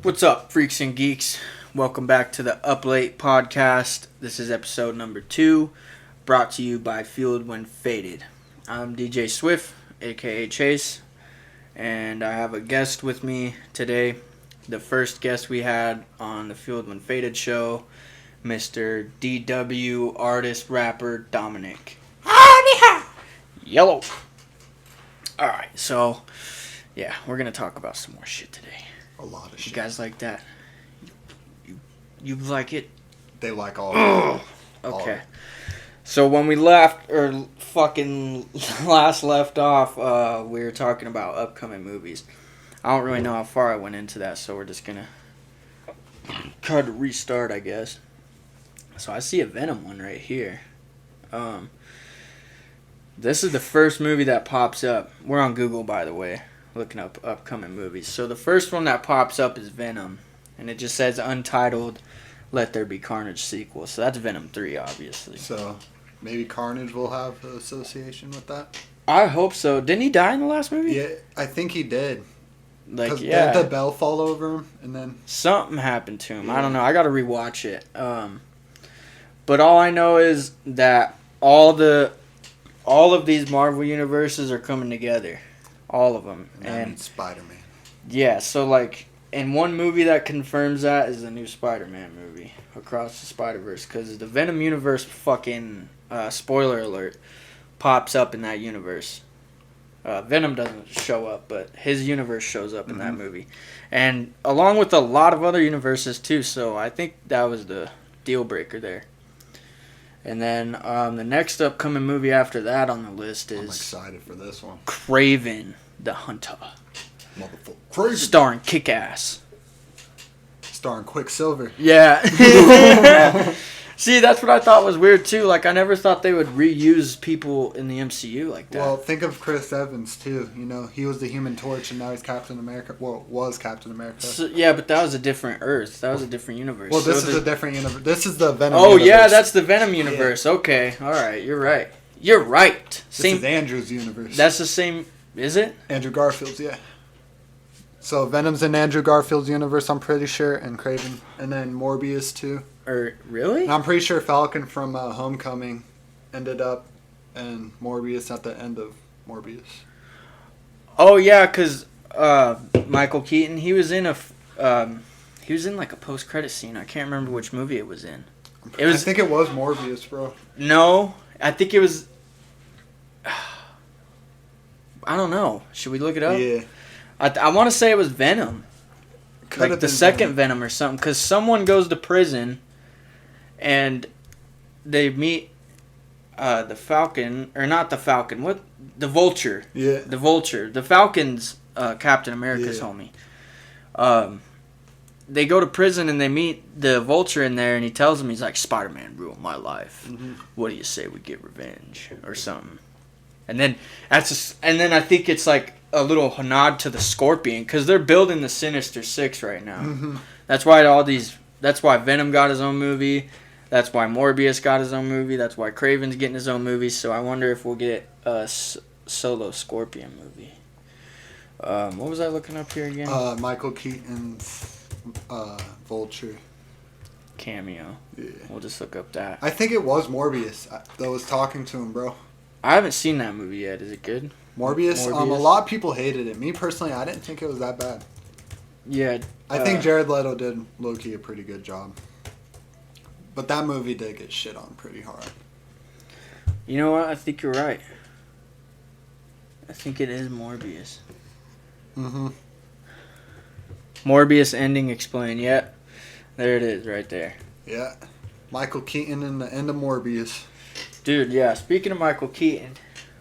What's up, freaks and geeks? Welcome back to the UPLATE podcast. This is episode number 2, brought to you by Fueled When Faded. I'm DJ Swift, aka Chase, and I have a guest with me today. The first guest we had on the Fueled When Faded show, Mr. DW artist rapper Dominic. Yellow. Alright, so yeah, we're gonna talk about some more shit today. A lot of shit. You guys like that? You like it? They like all of it. Okay. So when we left, or fucking last left off, we were talking about upcoming movies. I don't really know how far I went into that, so we're just gonna try to restart, I guess. So I see a Venom one right here. This is the first movie that pops up. We're on Google, by the way, looking up upcoming movies. So the first one that pops up is Venom, and it just says untitled Let There Be Carnage sequel. So that's Venom 3, obviously. So maybe Carnage will have an association with that? I hope so. Didn't he die in the last movie? Yeah, I think he did. Like, yeah. Did the bell fall over him and then something happened to him. Yeah. I don't know. I got to rewatch it. But all I know is that all of these Marvel universes are coming together. All of them. And Spider-Man. Yeah, so like, and one movie that confirms that is the new Spider-Man movie, Across the Spider-Verse, because the Venom universe fucking, spoiler alert, pops up in that universe. Venom doesn't show up, but his universe shows up in that movie. And along with a lot of other universes too, so I think that was the deal breaker there. And then the next upcoming movie after that on the list is... I'm excited for this one. Kraven the Hunter. Motherfucker. Kraven. Starring Kick-Ass. Starring Quicksilver. Yeah. See, that's what I thought was weird too. Like, I never thought they would reuse people in the MCU like that. Well, think of Chris Evans too. You know, he was the Human Torch and now he's Captain America. Well, was Captain America. So, yeah, but that was a different Earth. That was a different universe. Well, this is a different universe. This is the Venom universe. Oh, yeah, that's the Venom universe. Yeah. Okay, all right, you're right. You're right. This is Andrew's universe. That's the same, is it? Andrew Garfield's, yeah. So Venom's in Andrew Garfield's universe, I'm pretty sure, and Kraven, and then Morbius too. Really? And I'm pretty sure Falcon from Homecoming ended up in Morbius at the end of Morbius. Oh yeah, because Michael Keaton, he was in like a post-credit scene. I can't remember which movie it was in. I think it was Morbius, bro. No, I think it was. I don't know. Should we look it up? Yeah. I want to say it was Venom. Could like the second Venom or something. Because someone goes to prison and they meet the Falcon. Or not the Falcon. What? The Vulture. Yeah. The Vulture. The Falcon's Captain America's homie. They go to prison and they meet the Vulture in there and he tells them, he's like, Spider-Man ruined my life. Mm-hmm. What do you say we get revenge? Or something. And then I think it's like a little nod to the Scorpion because they're building the Sinister Six right now. Mm-hmm. That's why that's why Venom got his own movie. That's why Morbius got his own movie. That's why Kraven's getting his own movie. So I wonder if we'll get a solo Scorpion movie. What was I looking up here again? Michael Keaton's Vulture cameo. Yeah. We'll just look up that. I think it was Morbius that was talking to him, bro. I haven't seen that movie yet. Is it good? Morbius? A lot of people hated it. Me personally, I didn't think it was that bad. Yeah. I think Jared Leto did low-key a pretty good job. But that movie did get shit on pretty hard. You know what? I think you're right. I think it is Morbius. Mm-hmm. Morbius ending explained. Yep. There it is right there. Yeah. Michael Keaton in the end of Morbius. Dude, yeah, speaking of Michael Keaton,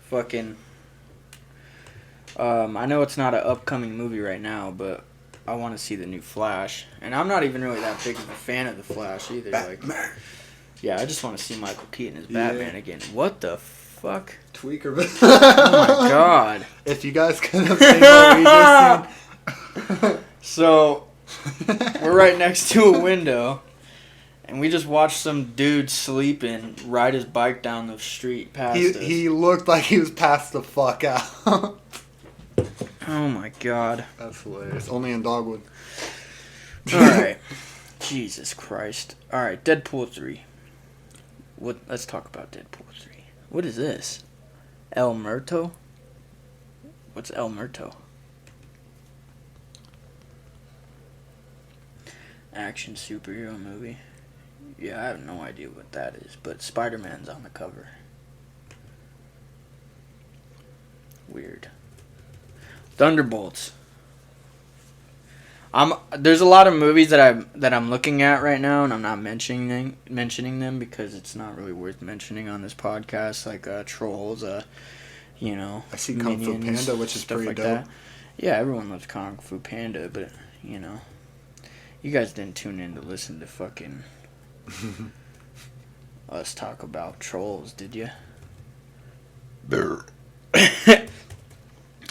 fucking, I know it's not an upcoming movie right now, but I want to see the new Flash. And I'm not even really that big of a fan of the Flash either. Batman. Like, yeah, I just want to see Michael Keaton as Batman again. What the fuck? Tweaker. Oh my god. If you guys could have seen what we just seen. So, we're right next to a window. And we just watched some dude sleeping ride his bike down the street past us. He looked like he was passed the fuck out. Oh my god. That's hilarious. Only in Dogwood. Alright. Jesus Christ. Alright, Deadpool 3. Let's talk about Deadpool 3. What is this? El Muerto? What's El Muerto? Action superhero movie. Yeah, I have no idea what that is, but Spider-Man's on the cover. Weird. Thunderbolts. There's a lot of movies that I'm looking at right now, and I'm not mentioning them because it's not really worth mentioning on this podcast. Like Trolls, I see Kung Fu Panda, which is pretty dope. That. Yeah, everyone loves Kung Fu Panda, but you guys didn't tune in to listen to fucking us talk about Trolls, did you?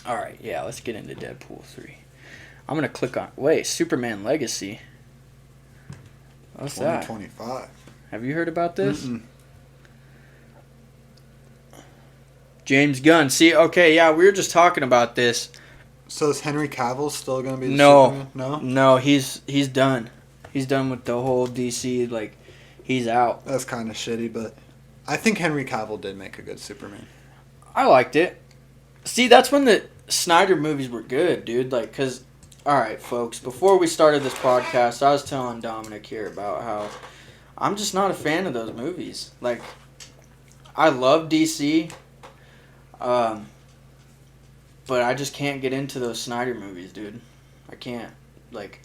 All right, yeah, let's get into Deadpool 3. I'm going to click on... Wait, Superman Legacy. What's 2025. that? Have you heard about this? Mm-mm. James Gunn. See, okay, yeah, we were just talking about this. So is Henry Cavill still going to be the Superman? No, he's done. He's done with the whole DC, like, he's out. That's kind of shitty, but I think Henry Cavill did make a good Superman. I liked it. See, that's when the Snyder movies were good, dude. Like, because... Alright, folks, before we started this podcast, I was telling Dominic here about how I'm just not a fan of those movies. Like, I love DC, but I just can't get into those Snyder movies, dude. I can't. Like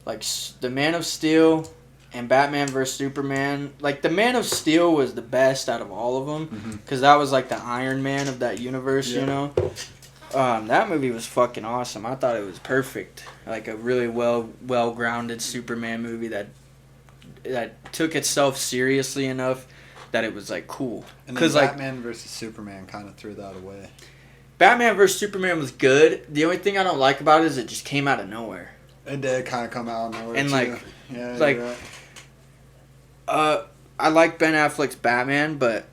the Man of Steel and Batman vs. Superman. Like, the Man of Steel was the best out of all of them, because that was like the Iron Man of that universe, you know? That movie was fucking awesome. I thought it was perfect. Like a really well-grounded Superman movie that took itself seriously enough that it was like cool. And then Batman vs. Superman kind of threw that away. Batman vs. Superman was good. The only thing I don't like about it is it just came out of nowhere. It did kind of come out of nowhere. And too. I like Ben Affleck's Batman, but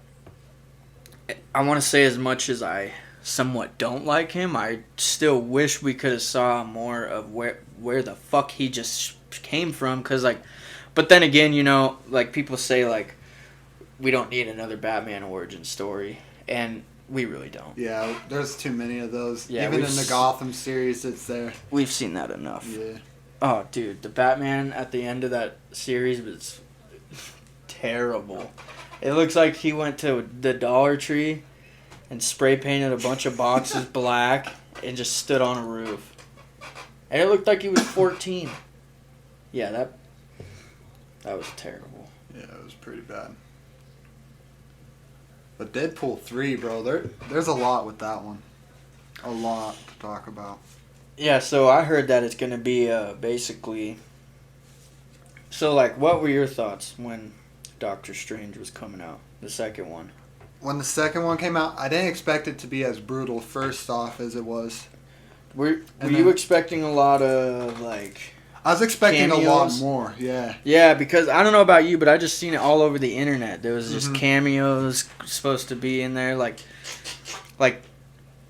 I want to say as much as I somewhat don't like him, I still wish we could have saw more of where the fuck he just came from, cause but then again, like people say like we don't need another Batman origin story, and we really don't. Yeah, there's too many of those. Yeah, even in the Gotham series, it's there. We've seen that enough. Yeah. Oh, dude, the Batman at the end of that series was terrible. It looks like he went to the Dollar Tree and spray painted a bunch of boxes black and just stood on a roof. And it looked like he was 14. Yeah, that was terrible. Yeah, it was pretty bad. But Deadpool 3, bro, there's a lot with that one. A lot to talk about. Yeah, so I heard that it's going to be basically... So, like, what were your thoughts when Doctor Strange was coming out? The second one. When the second one came out, I didn't expect it to be as brutal first off as it was. Were you expecting a lot of, like... I was expecting cameos? A lot more, yeah. Yeah, because I don't know about you, but I just seen it all over the internet. There was just cameos supposed to be in there, like...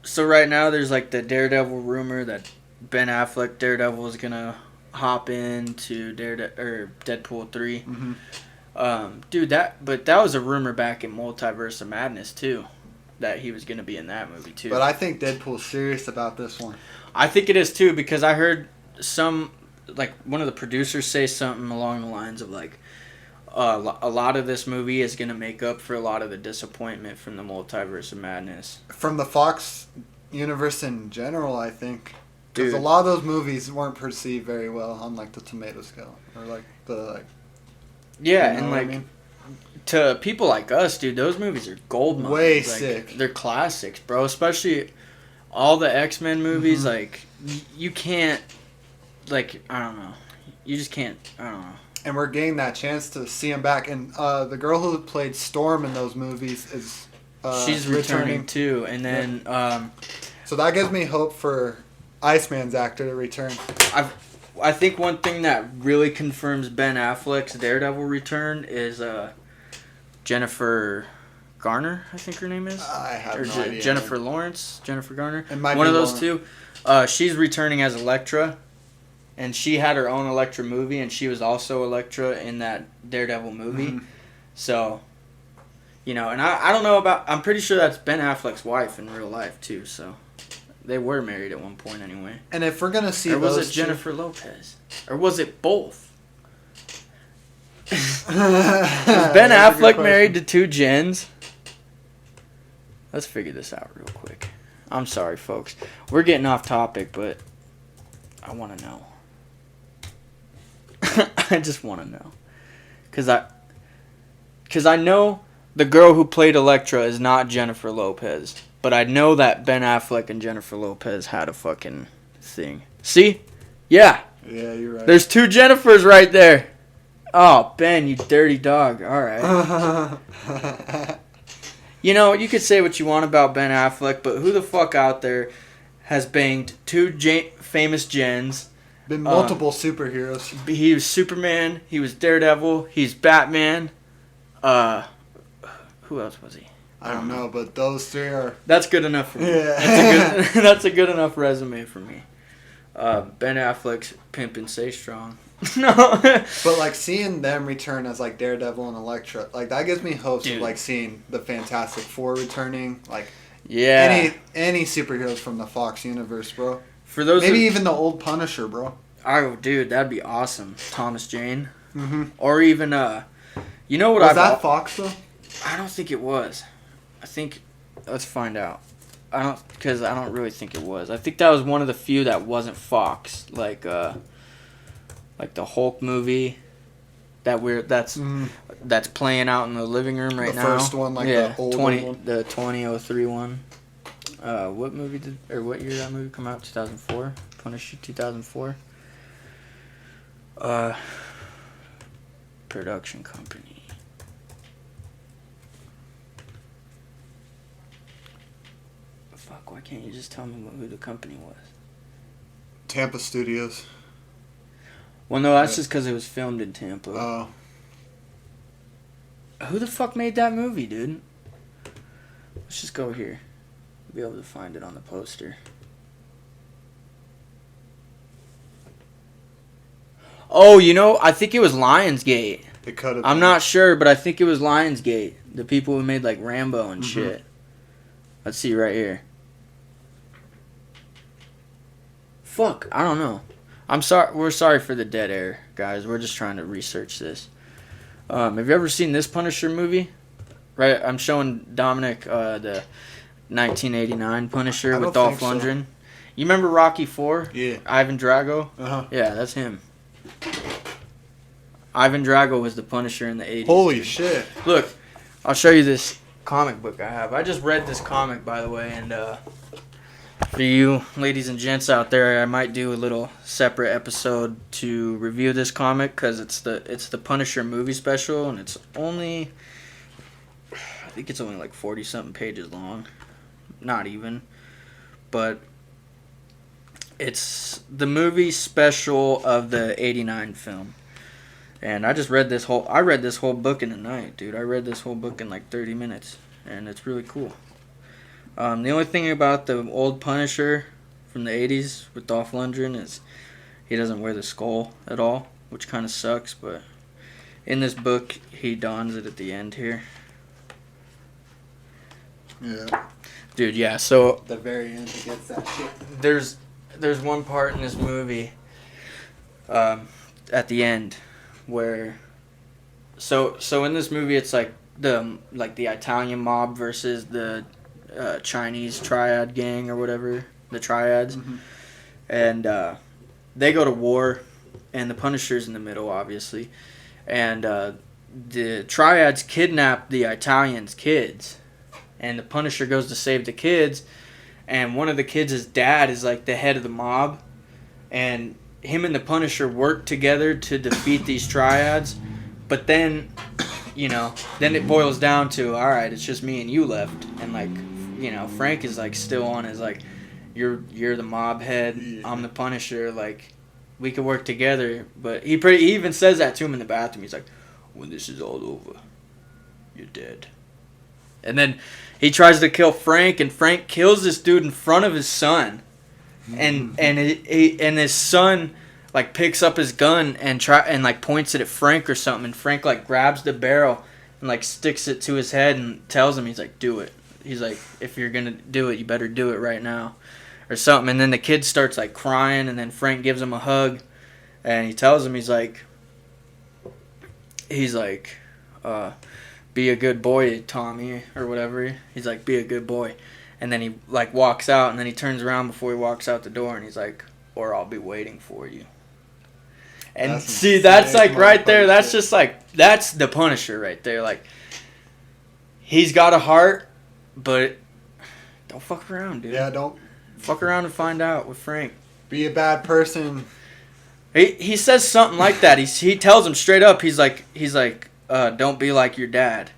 So right now there's, like, the Daredevil rumor that Ben Affleck Daredevil is going to hop into Deadpool 3. Mm-hmm. Dude, that was a rumor back in Multiverse of Madness too, that he was gonna be in that movie too. But I think Deadpool's serious about this one. I think it is too, because I heard one of the producers say something along the lines of like, a lot of this movie is gonna make up for a lot of the disappointment from the Multiverse of Madness. From the Fox universe in general, I think. Because a lot of those movies weren't perceived very well on like the tomato scale or like the Yeah, and like, to people like us, dude, those movies are gold mines. Way sick. They're classics, bro. Especially all the X-Men movies. Like, you can't, like, I don't know. You just can't, I don't know. And we're getting that chance to see him back. And the girl who played Storm in those movies is she's returning too. And then... so that gives me hope for Iceman's actor to return. I think one thing that really confirms Ben Affleck's Daredevil return is Jennifer Garner, I think her name is. I have no idea. Jennifer Garner. It might one be of those two. She's returning as Elektra. and she had her own Elektra movie, and she was also Elektra in that Daredevil movie. Mm-hmm. So, and I don't know about... I'm pretty sure that's Ben Affleck's wife in real life, too, so... They were married at one point, anyway. And if we're going to see Or was it Jennifer Lopez? Or was it both? Was Ben Affleck married to 2 Jens? Let's figure this out real quick. I'm sorry, folks. We're getting off topic, but I want to know. I just want to know. Because I know the girl who played Elektra is not Jennifer Lopez. But I know that Ben Affleck and Jennifer Lopez had a fucking thing. See? Yeah. Yeah, you're right. There's 2 Jennifers right there. Oh, Ben, you dirty dog. All right. You could say what you want about Ben Affleck, but who the fuck out there has banged 2 famous Jens? Been multiple superheroes. He was Superman. He was Daredevil. He's Batman. Who else was he? I don't know, but those 3 are... That's good enough for me. Yeah. That's a good enough resume for me. Ben Affleck's Pimpin' Stay Strong. No. But, like, seeing them return as, like, Daredevil and Elektra, like, that gives me hopes of, like, seeing the Fantastic Four returning. Like, yeah. Any superheroes from the Fox universe, bro. For those Maybe even the old Punisher, bro. Oh, dude, that'd be awesome. Thomas Jane. Mm-hmm. Or even, you know what Was that Fox, though? I don't think it was. I think... Let's find out. Because I don't really think it was. I think that was one of the few that wasn't Fox. Like the Hulk movie that's playing out in the living room right now. The first one, the old one. The 2003 one. What movie what year did that movie come out? 2004? Punisher 2004? Production company. Fuck, why can't you just tell me who the company was? Tampa Studios. Well, no, that's just because it was filmed in Tampa. Oh. Who the fuck made that movie, dude? Let's just go here. We'll be able to find it on the poster. Oh, I think it was Lionsgate. It could have. I'm not sure, but I think it was Lionsgate. The people who made, like, Rambo and shit. Let's see right here. Fuck, I don't know. I'm sorry. We're sorry for the dead air, guys. We're just trying to research this. Have you ever seen this Punisher movie? Right, I'm showing Dominic the 1989 Punisher with Dolph Lundgren. So. You remember Rocky IV? Yeah. Ivan Drago? Uh-huh. Yeah, that's him. Ivan Drago was the Punisher in the 80s. Holy shit. Look, I'll show you this comic book I have. I just read this comic, by the way, and for you ladies and gents out there, I might do a little separate episode to review this comic because it's the Punisher movie special, and it's only, I think it's only like 40-something pages long. Not even. But it's the movie special of the 89 film. And I read this whole book in a night, dude. I read this whole book in like 30 minutes, and it's really cool. The only thing about the old Punisher from the 80s with Dolph Lundgren is he doesn't wear the skull at all, which kind of sucks, but in this book, he dons it at the end here. Yeah. Dude, yeah, so... At the very end, he gets that shit. There's one part in this movie, at the end, where... So in this movie, it's like the Italian mob versus the Chinese triad gang or whatever, the triads. Mm-hmm. And they go to war, and the Punisher's in the middle, obviously. And the triads kidnap the Italians' kids. And the Punisher goes to save the kids, and one of the kids' dad is like the head of the mob, and him and the Punisher work together to defeat these triads, but then, then it boils down to, all right, it's just me and you left, and Frank is like still on his like, you're the mob head, I'm the Punisher, like, we could work together, but he even says that to him in the bathroom. He's like, when this is all over, you're dead. And then he tries to kill Frank, and Frank kills this dude in front of his son. And his son like picks up his gun and like points it at Frank or something, and Frank like grabs the barrel and like sticks it to his head and tells him, he's like, do it. He's like, if you're gonna do it, you better do it right now, or something. And then the kid starts like crying, and then Frank gives him a hug, and he tells him, he's like, be a good boy, Tommy, or whatever. He's like, be a good boy. And then he like walks out, and then he turns around before he walks out the door, and he's like, or I'll be waiting for you. And that's like right there. That's just like, that's the Punisher right there. Like, he's got a heart, but don't fuck around, dude. Yeah, don't fuck around and find out with Frank. Be a bad person. He says something like that. He tells him straight up. He's like, don't be like your dad.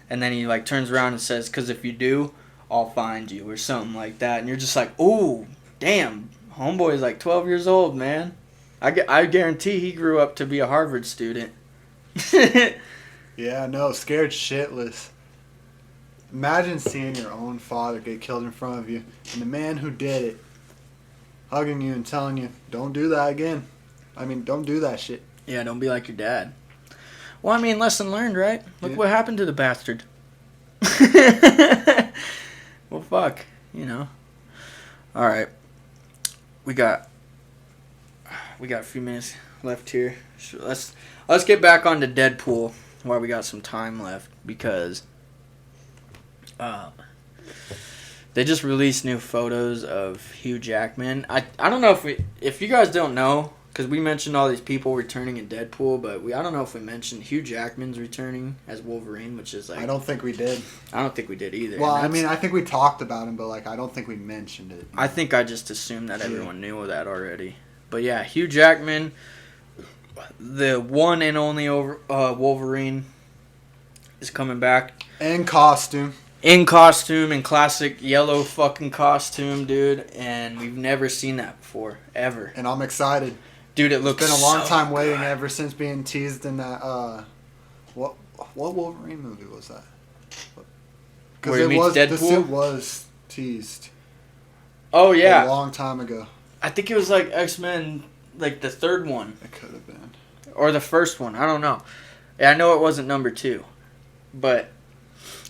And then he like turns around and says, because if you do, I'll find you, or something like that. And you're just like, ooh, damn, homeboy is like 12 years old, man. I guarantee he grew up to be a Harvard student. Yeah, no, scared shitless. Imagine seeing your own father get killed in front of you, and the man who did it hugging you and telling you, don't do that again. I mean, don't do that shit. Yeah, don't be like your dad. Well, I mean, lesson learned, right? Look what happened to the bastard. Well, fuck, you know. All right. We got a few minutes left here. So let's get back on to Deadpool while we got some time left, because they just released new photos of Hugh Jackman. I don't know if you guys don't know, because we mentioned all these people returning in Deadpool, but I don't know if we mentioned Hugh Jackman's returning as Wolverine, which is like, I don't think we did. I don't think we did either. Well, I mean, I think we talked about him, but like, I don't think we mentioned it. I think I just assumed that everyone knew that already. But yeah, Hugh Jackman, the one and only Wolverine, is coming back. In costume. In costume, in classic yellow fucking costume, dude. And we've never seen that before, ever. And I'm excited. Dude, it looks It's been a long time good. waiting ever since being teased in that, what Wolverine movie was that? Where he meets Deadpool? The suit was teased. Oh, yeah. A long time ago. I think it was like X-Men, like the third one. It could have been. Or the first one. I don't know. Yeah, I know it wasn't number 2. But,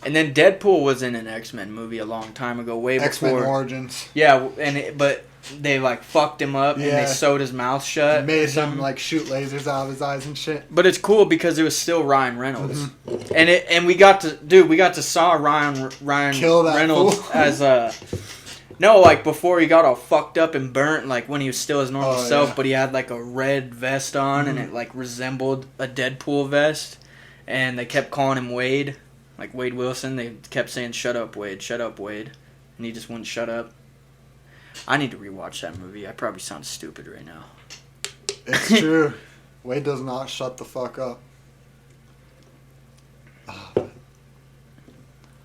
and then Deadpool was in an X-Men movie a long time ago, way X-Men before. Origins. Yeah, but they like fucked him up and they sewed his mouth shut. Made him like shoot lasers out of his eyes and shit. But it's cool because it was still Ryan Reynolds, and we got to saw Ryan Kill that Reynolds fool. as no, like before he got all fucked up and burnt, like when he was still his normal self, but he had like a red vest on and it like resembled a Deadpool vest, and they kept calling him Wade, like Wade Wilson. They kept saying, "Shut up, Wade! Shut up, Wade!" and he just wouldn't shut up. I need to rewatch that movie. I probably sound stupid right now. It's true. Wade does not shut the fuck up.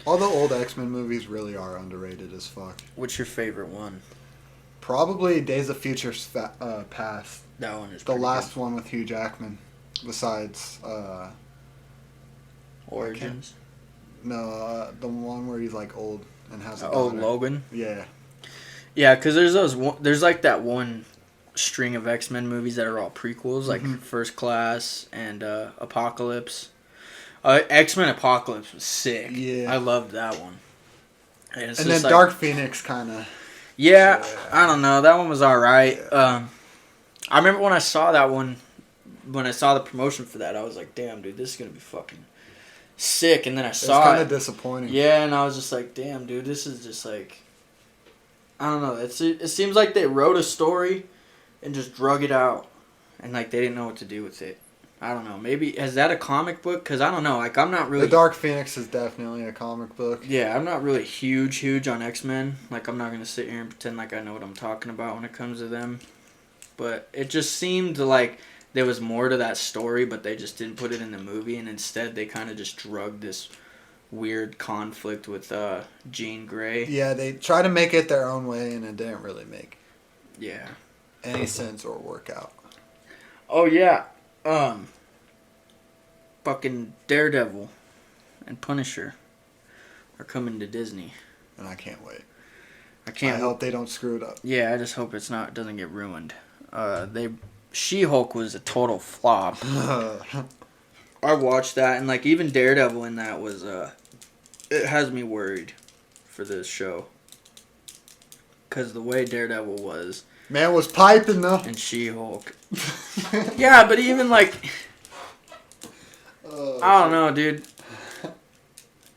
All the old X-Men movies really are underrated as fuck. What's your favorite one? Probably Days of Future Past. That one is the last one with Hugh Jackman. Besides, Origins? No, the one where he's like old and has a daughter. Oh, Logan? Yeah. Yeah, because there's like that one string of X-Men movies that are all prequels, like First Class and Apocalypse. X-Men Apocalypse was sick. Yeah. I loved that one. And then like, Dark Phoenix kind of... Yeah, I don't know. That one was alright. I remember when I saw that one, when I saw the promotion for that, I was like, damn, dude, this is going to be fucking sick. And then I saw it. It's kind of disappointing. Yeah, and I was just like, damn, dude, this is just like... I don't know. It seems like they wrote a story and just drug it out. And like they didn't know what to do with it. I don't know. Maybe, is that a comic book? Because I don't know. Like, I'm not really... The Dark Phoenix is definitely a comic book. Yeah, I'm not really huge on X-Men. Like, I'm not going to sit here and pretend like I know what I'm talking about when it comes to them. But it just seemed like there was more to that story, but they just didn't put it in the movie. And instead, they kind of just drugged this weird conflict with Jean Grey. Yeah, they try to make it their own way, and it didn't really make any sense or work out. Oh, yeah. Fucking Daredevil and Punisher are coming to Disney. And I can't wait. I hope they don't screw it up. Yeah, I just hope doesn't get ruined. They She-Hulk was a total flop. I watched that, and like even Daredevil in that was it has me worried for this show. Cause the way Daredevil was, man was piping though. and She-Hulk. Yeah, but even like, I don't know, dude.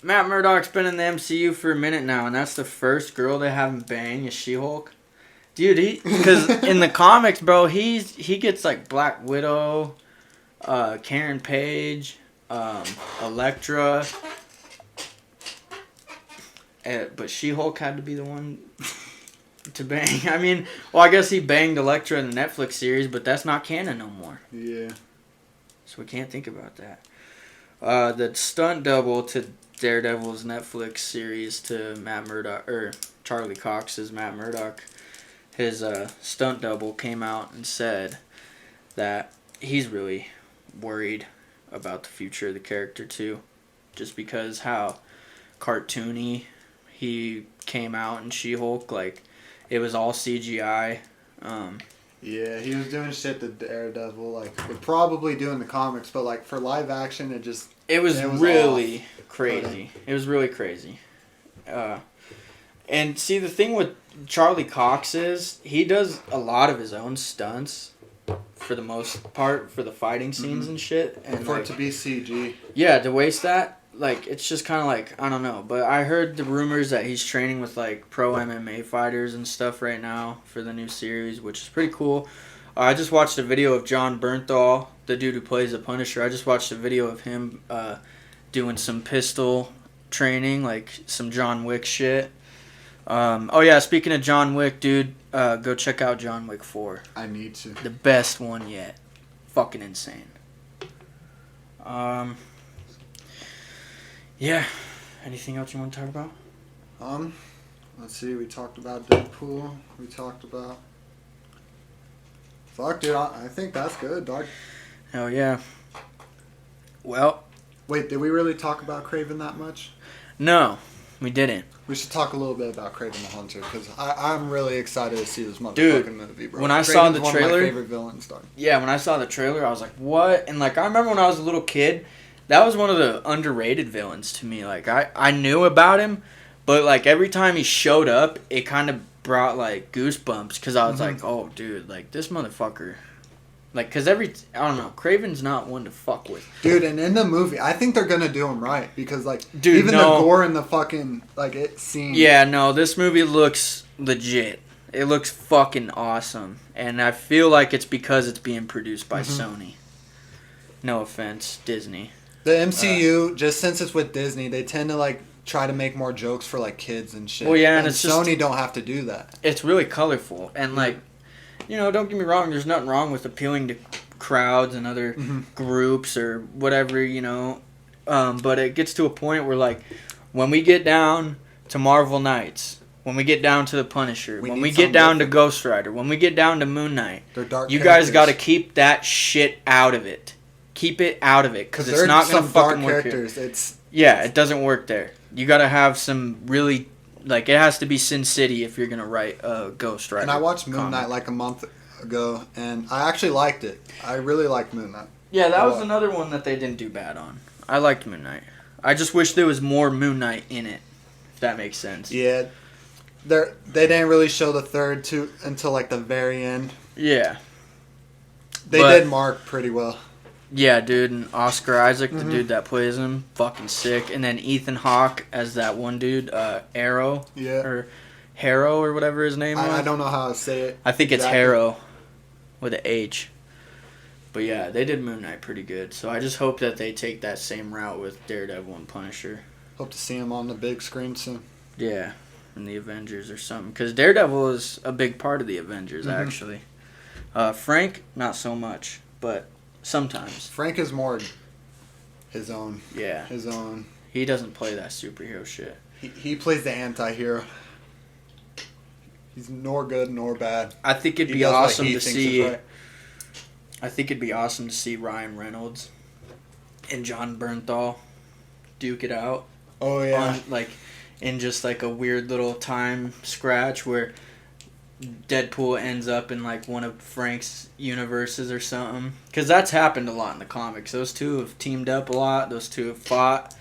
Matt Murdock's been in the MCU for a minute now, and that's the first girl they haven't banged is She-Hulk. Dude, because in the comics, bro, he gets like Black Widow, Karen Page, Elektra, but She-Hulk had to be the one to bang. I mean, well, I guess he banged Elektra in the Netflix series, but that's not canon no more. Yeah. So we can't think about that. The stunt double to Daredevil's Netflix series to Matt Murdock, or Charlie Cox's Matt Murdock, his stunt double came out and said that he's really worried about the future of the character too, just because how cartoony he came out in She-Hulk, like it was all CGI. Yeah, he was doing shit to Daredevil, like we're probably doing the comics, but like for live action, it was really off. crazy. It was really crazy. And see, the thing with Charlie Cox is he does a lot of his own stunts for the most part for the fighting scenes and shit. And for like, it to be CG. Yeah, to waste that, like, it's just kind of like, I don't know. But I heard the rumors that he's training with, like, pro MMA fighters and stuff right now for the new series, which is pretty cool. I just watched a video of John Bernthal, the dude who plays the Punisher. I just watched a video of him doing some pistol training, like some John Wick shit. Oh, yeah, speaking of John Wick, dude, go check out John Wick 4. I need to. The best one yet. Fucking insane. Yeah. Anything else you want to talk about? Let's see. We talked about Deadpool. We talked about... Fuck, dude. I think that's good, dog. Hell yeah. Well... Wait, did we really talk about Kraven that much? No, we didn't. We should talk a little bit about Kraven the Hunter, because I'm really excited to see this motherfucking movie, bro. When I saw the one trailer... of my favorite villains, dog. Yeah, when I saw the trailer, I was like, what? And, like, I remember when I was a little kid, that was one of the underrated villains to me. Like, I knew about him, but, like, every time he showed up, it kind of brought, like, goosebumps, because I was like, oh, dude, like, this motherfucker... Like, because I don't know, Kraven's not one to fuck with. Dude, and in the movie, I think they're going to do him right. Because, like, the gore in the fucking, like, it scene. Yeah, no, this movie looks legit. It looks fucking awesome. And I feel like it's because it's being produced by Sony. No offense, Disney. The MCU, just since it's with Disney, they tend to, like, try to make more jokes for, like, kids and shit. Well, yeah, and it's Sony don't have to do that. It's really colorful. And, like... You know, don't get me wrong, there's nothing wrong with appealing to crowds and other groups or whatever, you know. But it gets to a point where, like, when we get down to Marvel Knights, when we get down to the Punisher, when we get down to Ghost Rider, when we get down to Moon Knight, you guys got to keep that shit out of it. Keep it out of it, because it's not going to fucking work here. Yeah, it doesn't work there. You got to have some really... Like, it has to be Sin City if you're going to write a Ghost Rider. And I watched Moon Knight like a month ago, and I actually liked it. I really liked Moon Knight. Yeah, that was another one that they didn't do bad on. I liked Moon Knight. I just wish there was more Moon Knight in it, if that makes sense. Yeah. They didn't really show the third until, like, the very end. Yeah. They did Mark pretty well. Yeah, dude, and Oscar Isaac, the dude that plays him, fucking sick. And then Ethan Hawke as that one dude, Arrow. Yeah. Or Harrow or whatever his name was. I don't know how to say it. I think it's Harrow with an H. But yeah, they did Moon Knight pretty good. So I just hope that they take that same route with Daredevil and Punisher. Hope to see him on the big screen soon. Yeah, in the Avengers or something. Because Daredevil is a big part of the Avengers, actually. Frank, not so much, but... Sometimes. Frank is more his own. Yeah. His own. He doesn't play that superhero shit. He plays the anti-hero. He's nor good nor bad. I think it'd be awesome to see... Right. I think it'd be awesome to see Ryan Reynolds and John Bernthal duke it out. Oh, yeah. In just like a weird little time scratch where Deadpool ends up in like one of Frank's universes or something. Because that's happened a lot in the comics. Those two have teamed up a lot. Those two have fought.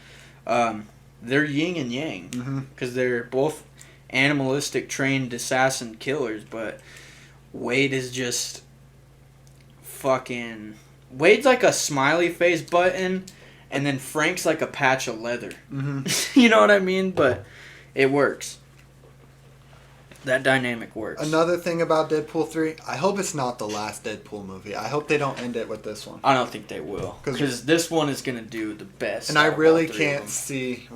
They're yin and yang. Because they're both animalistic trained assassin killers. But Wade is just fucking... Wade's like a smiley face button. And then Frank's like a patch of leather. You know what I mean? But it works. That dynamic works. Another thing about Deadpool 3, I hope it's not the last Deadpool movie. I hope they don't end it with this one. I don't think they will. Because this one is going to do the best. And I really can't see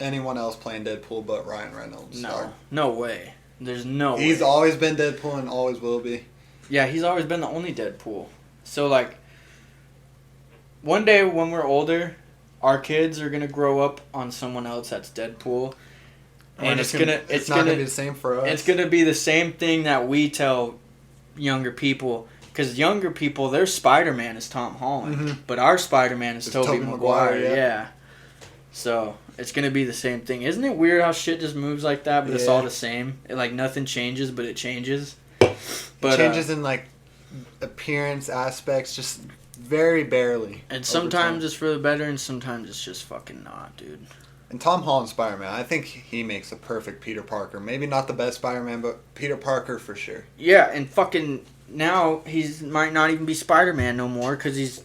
anyone else playing Deadpool but Ryan Reynolds. No way. There's no way. He's always been Deadpool and always will be. Yeah, he's always been the only Deadpool. So, like, one day when we're older, our kids are going to grow up on someone else that's Deadpool. And it's not gonna be the same for us. It's gonna be the same thing that we tell younger people, because younger people, their Spider-Man is Tom Holland, but our Spider-Man is Tobey Maguire. Yeah. So it's gonna be the same thing. Isn't it weird how shit just moves like that, but it's all the same? Like nothing changes, but it changes. But it changes in like appearance aspects, just very barely. And sometimes it's for the better, and sometimes it's just fucking not, dude. And Tom Holland Spider-Man, I think he makes a perfect Peter Parker. Maybe not the best Spider-Man, but Peter Parker for sure. Yeah, and fucking now he might not even be Spider-Man no more because he's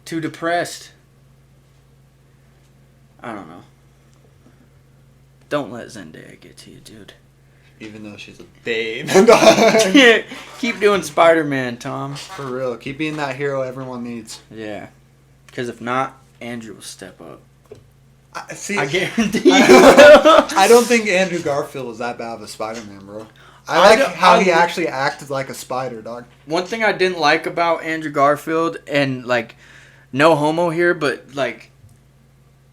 too depressed. I don't know. Don't let Zendaya get to you, dude. Even though she's a babe. Keep doing Spider-Man, Tom. For real. Keep being that hero everyone needs. Yeah. Because if not, Andrew will step up. See, I guarantee you. I don't think Andrew Garfield was that bad of a Spider-Man, bro. I like how he actually acted like a spider, dog. One thing I didn't like about Andrew Garfield, and, like, no homo here, but, like,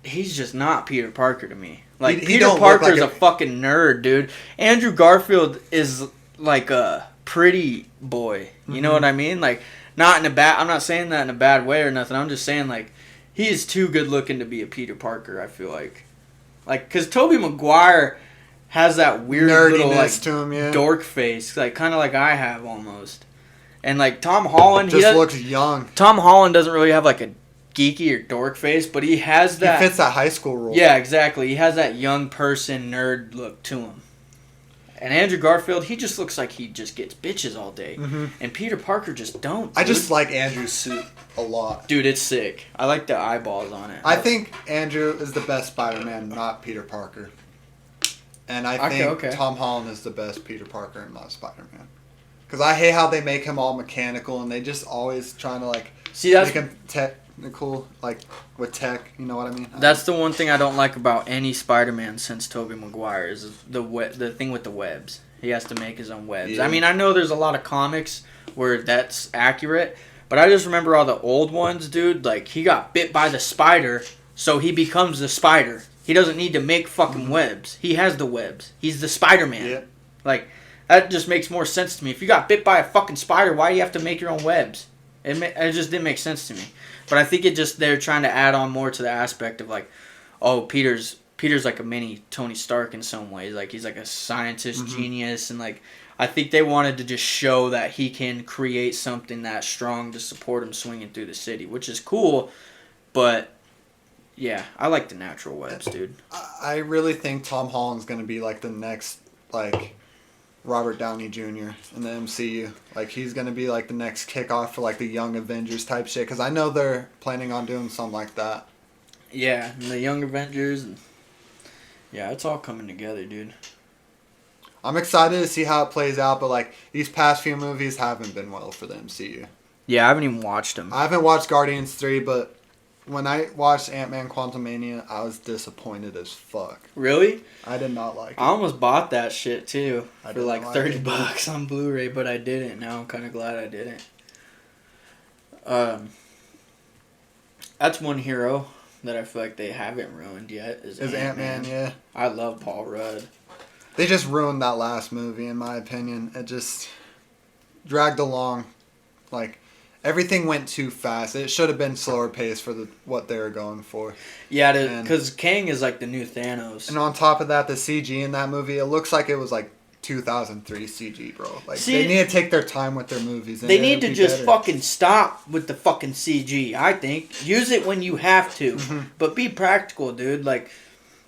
he's just not Peter Parker to me. Like, Peter Parker's a fucking nerd, dude. Andrew Garfield is, like, a pretty boy. You know what I mean? Like, not in a bad... I'm not saying that in a bad way or nothing. I'm just saying, like... He is too good looking to be a Peter Parker, I feel like. Like, because Tobey Maguire has that weird little, like, to him, dork face. Like, kind of like I have, almost. And, like, Tom Holland... Just looks young. Tom Holland doesn't really have, like, a geeky or dork face, but he has that... He fits that high school role. Yeah, exactly. He has that young person nerd look to him. And Andrew Garfield, he just looks like he just gets bitches all day. And Peter Parker just don't, dude. I just like Andrew's suit a lot. Dude, it's sick. I like the eyeballs on it. I think Andrew is the best Spider-Man, not Peter Parker. And I think Tom Holland is the best Peter Parker and not Spider-Man. Because I hate how they make him all mechanical and they just always trying to, like, make him technical, like, with tech. You know what I mean? That's the one thing I don't like about any Spider-Man since Tobey Maguire is the thing with the webs. He has to make his own webs. Yeah. I mean, I know there's a lot of comics where that's accurate, but I just remember all the old ones, dude. Like, he got bit by the spider, so he becomes the spider. He doesn't need to make fucking webs. He has the webs. He's the Spider-Man. Yeah. Like, that just makes more sense to me. If you got bit by a fucking spider, why do you have to make your own webs? It just didn't make sense to me. But I think they're trying to add on more to the aspect of, like, oh, Peter's like a mini Tony Stark in some ways. Like, he's like a scientist genius. And, like, I think they wanted to just show that he can create something that strong to support him swinging through the city, which is cool. But, yeah, I like the natural webs, dude. I really think Tom Holland's going to be, like, the next, like... Robert Downey Jr. in the MCU. Like, he's going to be, like, the next kickoff for, like, the Young Avengers type shit. Because I know they're planning on doing something like that. Yeah, and the Young Avengers. And yeah, it's all coming together, dude. I'm excited to see how it plays out, but, like, these past few movies haven't been well for the MCU. Yeah, I haven't even watched them. I haven't watched Guardians 3, but when I watched Ant-Man Quantumania, I was disappointed as fuck. Really? I did not like it. I almost bought that shit, too, for like $30 on Blu-ray, but I didn't. Now I'm kind of glad I didn't. That's one hero that I feel like they haven't ruined yet is Ant-Man. Yeah. I love Paul Rudd. They just ruined that last movie, in my opinion. It just dragged along. Like, everything went too fast. It should have been slower pace for what they were going for. Yeah, because Kang is like the new Thanos. And on top of that, the CG in that movie, it looks like it was like 2003 CG, bro. Like, See, they need to take their time with their movies. And they need to just better. fucking stop with the fucking CG, I think. Use it when you have to. But be practical, dude. Like,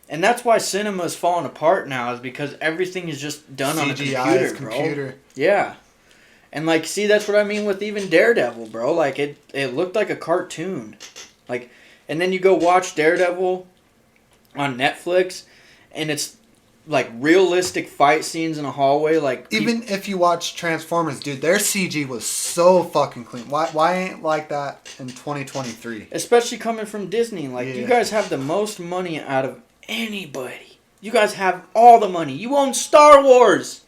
and that's why cinema's falling apart now, is because everything is just done on a computer, bro. Yeah. And, like, see, that's what I mean with even Daredevil, bro. Like, it looked like a cartoon. Like, and then you go watch Daredevil on Netflix, and it's like realistic fight scenes in a hallway. Like, even if you watch Transformers, dude, their CG was so fucking clean. Why ain't like that in 2023? Especially coming from Disney. Like, you guys have the most money out of anybody. You guys have all the money. You own Star Wars.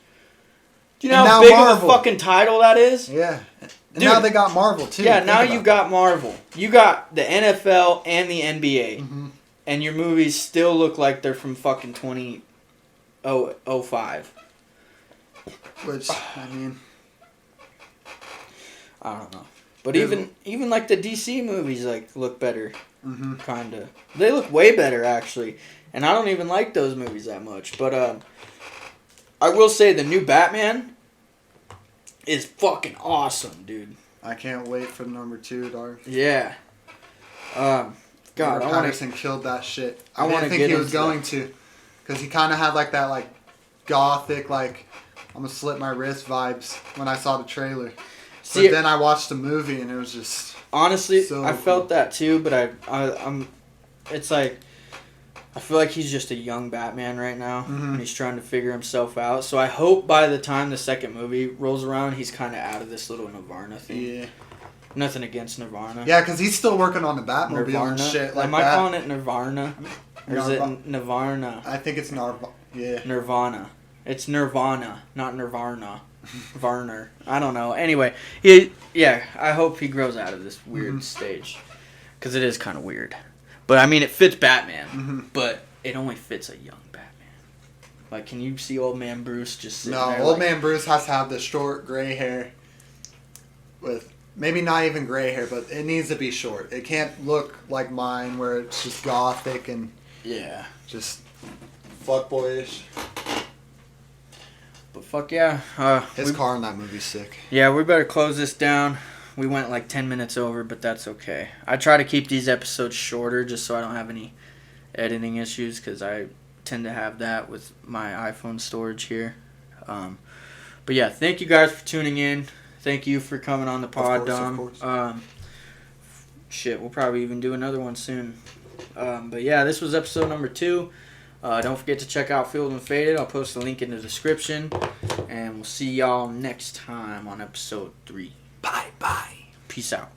Do you know how big of a fucking title that is? Yeah. And dude, now they got Marvel, too. Yeah, now you got Marvel. You got the NFL and the NBA. Mm-hmm. And your movies still look like they're from fucking 2005. Which, I mean... I don't know. But even like the DC movies, like, look better. Mm-hmm. Kind of. They look way better, actually. And I don't even like those movies that much. But, I will say the new Batman is fucking awesome, dude. I can't wait for number 2, dog. Yeah. God, Patterson killed that shit. I didn't think he was going to. Because he kind of had like that like gothic, like I'm going to slit my wrist vibes when I saw the trailer. But then I watched the movie and it was just... Honestly, so I felt that too, but I'm... It's like... I feel like he's just a young Batman right now, and he's trying to figure himself out. So I hope by the time the second movie rolls around, he's kind of out of this little Nirvana thing. Yeah. Nothing against Nirvana. Yeah, because he's still working on the Batmobile and shit like Am I calling it Nirvana? Or is it Nirvana? I think it's Nirvana. It's Nirvana, not Nirvana. Varner. I don't know. Anyway, I hope he grows out of this weird stage. Because it is kind of weird. But, I mean, it fits Batman, but it only fits a young Batman. Like, can you see old man Bruce just sitting there? No, old man Bruce has to have the short gray hair with maybe not even gray hair, but it needs to be short. It can't look like mine where it's just gothic and just fuckboyish. But fuck yeah. His car in that movie's sick. Yeah, we better close this down. We went like 10 minutes over, but that's okay. I try to keep these episodes shorter just so I don't have any editing issues, because I tend to have that with my iPhone storage here. But yeah, thank you guys for tuning in. Thank you for coming on the pod, Dom. Of course. We'll probably even do another one soon. But yeah, this was episode number 2. Don't forget to check out Field and Faded. I'll post the link in the description. And we'll see y'all next time on episode 3. Bye. Peace out.